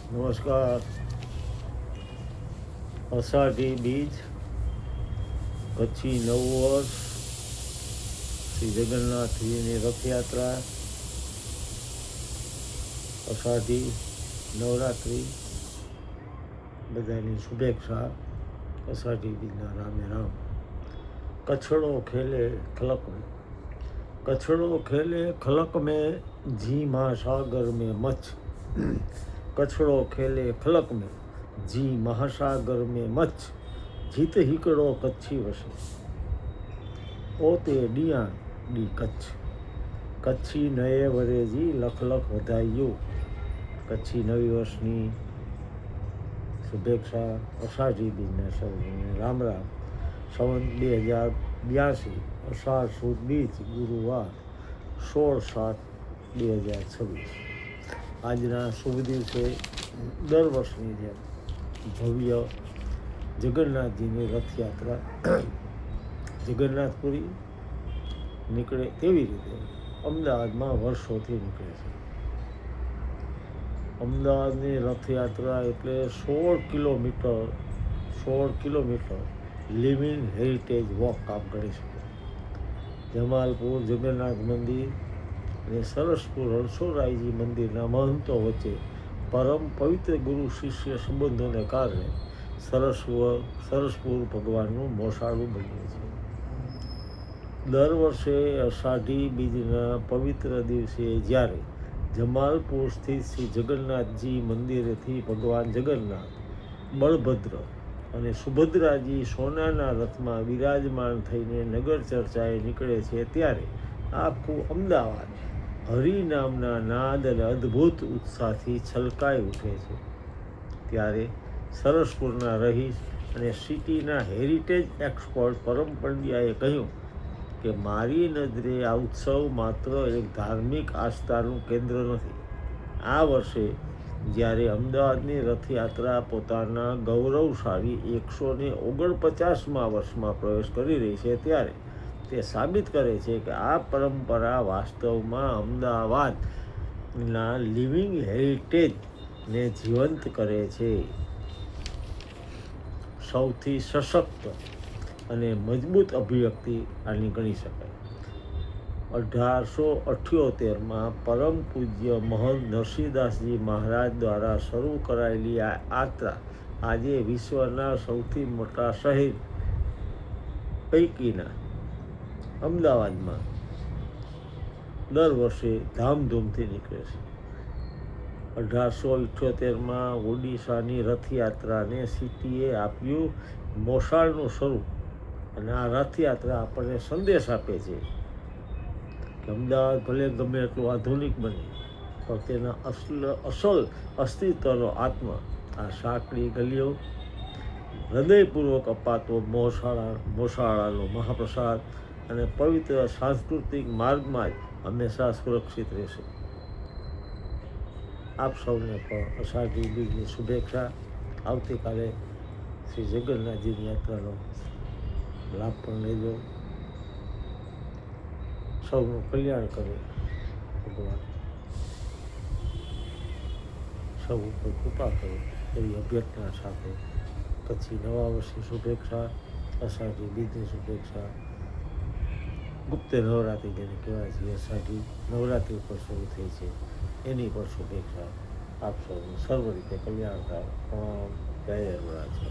નમસ્કાર. અષાઢી બીજ, કચ્છી નવું વર્ષ, શ્રી જગન્નાથજીની રથયાત્રા, અષાઢી નવરાત્રિ, બધાની શુભેચ્છા. અષાઢી બીજના રામે રામ. કચ્છડો ખેલે ખલક में, कछड़ो खेले खलक में, जी महासागर में मछ. कछड़ो खेले खलक में, जी महासागर में मछ. जीत हिकड़ो कच्छी वसे, ओते डिया डी कच्छ. कच्छी नए वरेजी लख लख વધાઈઓ. કચ્છી નવી વર્ષની શુભેચ્છા. અષાઢી બીજના સૌને રામ રામ. સંવત 2082, અષાઢ સુદ બીજ, ગુરુવાર, 16/7/2026. આજના શુભ દિવસે દર વર્ષની જેમ ભવ્ય જગન્નાથજીની રથયાત્રા જગન્નાથપુરી નીકળે તેવી રીતે અમદાવાદમાં વર્ષોથી નીકળે છે. અમદાવાદની રથયાત્રા એટલે 16 કિલોમીટર લિવિંગ હેરિટેજ વોક કામ કરી શકે. જમાલપુર જગન્નાથ મંદિર અને સરસપુર હરસોરાયજી મંદિરના મહંતો વચ્ચે પરમ પવિત્ર ગુરુ શિષ્ય સંબંધોને કારણે સરસપુર ભગવાનનું મોસાળું બન્યું છે. દર વર્ષે અષાઢી બીજના પવિત્ર દિવસે જ્યારે જમાલપુર સ્થિત શ્રી જગન્નાથજી મંદિરેથી ભગવાન જગન્નાથ, બળભદ્ર અને સુભદ્રાજી સોનાના રથમાં વિરાજમાન થઈને નગર ચર્ચાએ નીકળે છે, ત્યારે આખું અમદાવાદ હરિનામના નાદ અને અદ્ભુત ઉત્સાહથી છલકાઈ ઉઠે છે. ત્યારે સરસપુરના રહીશ અને સિટીના હેરિટેજ એક્સપર્ટ પરમ પંડ્યાએ કહ્યું કે મારી નજરે આ ઉત્સવ માત્ર એક ધાર્મિક આસ્થાનું કેન્દ્ર નથી. આ વર્ષે જ્યારે અમદાવાદની રથયાત્રા પોતાના ગૌરવશાળી 149મા વર્ષમાં પ્રવેશ કરી રહી છે, ત્યારે તે સાબિત કરે છે કે આ પરંપરા વાસ્તવમાં અમદાવાદના લિવિંગ હેરિટેજને જીવંત કરે છે. સૌથી સશક્ત અને મજબૂત અભિવ્યક્તિ આની ગણી શકાય. 1878માં પરમ પૂજ્ય મહંત નરસિંહદાસજી મહારાજ દ્વારા શરૂ કરાયેલી આ યાત્રા આજે વિશ્વના સૌથી મોટા શહેર પૈકીના અમદાવાદમાં દર વર્ષે ધામધૂમથી નીકળે છે. 1878માં ઓડિશાની રથયાત્રાને સિટીએ આપ્યું મોસાળનું સ્વરૂપ, અને આ રથયાત્રા આપણને સંદેશ આપે છે કે અમદાવાદ ભલે ગમે એટલું આધુનિક બને, પણ તેના અસલ અસ્તિત્વનો આત્મા આ સાંકડી ગલીઓ, હૃદયપૂર્વક અપાતો મોસાળાનો મહાપ્રસાદ અને પવિત્ર સાંસ્કૃતિક માર્ગમાં જ હંમેશા સુરક્ષિત રહેશે. આપ સૌને પણ અષાઢી બીજની શુભેચ્છા. આવતીકાલે શ્રી જગન્નાથજીની યાત્રાનો લાભ પણ લેજો. સૌનું કલ્યાણ કરે ભગવાન, સૌ ઉપર કૃપા કરે એવી અભ્યર્થના સાથે કચ્છી નવા વર્ષની શુભેચ્છા, અષાઢી બીજની શુભેચ્છા. ગુપ્ત નવરાત્રિ જેને કહેવાય છે, અષાઢી નવરાત્રિ પર શરૂ થઈ છે, એની પણ શુભેચ્છા. આપ સૌનું સર્વ રીતે કલ્યાણ થાય. જય અરુણાચલ.